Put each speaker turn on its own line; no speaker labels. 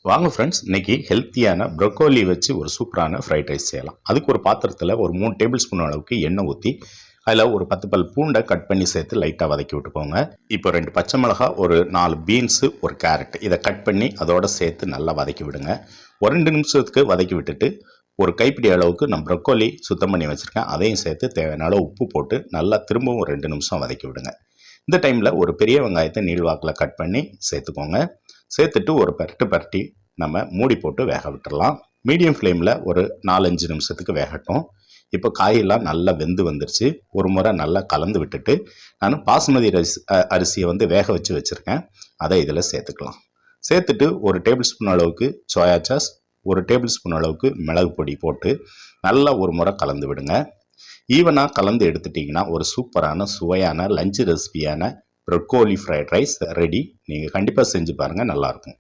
வாங்க ஃப்ரெண்ட்ஸ், இன்னைக்கு ஹெல்த்தியான ப்ரொக்கோலி வச்சு ஒரு சூப்பரான ஃப்ரைட் ரைஸ் செய்யலாம். அதுக்கு ஒரு பாத்திரத்தில் ஒரு 3 டேபிள் ஸ்பூன் அளவுக்கு எண்ணெய் ஊற்றி அதில் ஒரு 10 பல் பூண்டை கட் பண்ணி சேர்த்து லைட்டாக வதக்கி விட்டுக்கோங்க. இப்போ 2 பச்சை மிளகா, ஒரு 4 பீன்ஸு, ஒரு கேரட் இதை கட் பண்ணி அதோட சேர்த்து நல்லா வதக்கி விடுங்க. ஒரு 2 நிமிஷத்துக்கு வதக்கி விட்டுட்டு ஒரு கைப்பிடி அளவுக்கு நான் ப்ரொக்கோலி சுத்தம் பண்ணி வச்சுருக்கேன், அதையும் சேர்த்து தேவையான அளவு உப்பு போட்டு நல்லா திரும்பவும் 2 நிமிஷம் வதக்கி விடுங்க. இந்த டைமில் ஒரு பெரிய வெங்காயத்தை நீள்வாக்கில் கட் பண்ணி சேர்த்துக்கோங்க. சேர்த்துட்டு ஒரு பரட்டி நம்ம மூடி போட்டு வேக விட்டுடலாம். மீடியம் ஃப்ளேமில் ஒரு 4-5 நிமிஷத்துக்கு வேகட்டும். இப்போ காயெல்லாம் நல்லா வெந்து வந்துருச்சு. ஒரு முறை நல்லா கலந்து விட்டுட்டு நான் பாசுமதி அரிசியை வேக வச்சு வச்சுருக்கேன், அதை இதில் சேர்த்துக்கலாம். சேர்த்துட்டு ஒரு டேபிள் ஸ்பூன் அளவுக்கு சோயா சாஸ், ஒரு டேபிள் ஸ்பூன் அளவுக்கு மிளகு பொடி போட்டு நல்லா ஒரு முறை கலந்து விடுங்க. ஈவனாக கலந்து எடுத்துட்டிங்கன்னா ஒரு சூப்பரான சுவையான லஞ்சு ரெசிபியான ப்ரொக்கோலி ஃப்ரைட் ரைஸ் ரெடி. நீங்கள் கண்டிப்பாக செஞ்சு பாருங்கள், நல்லாயிருக்கும்.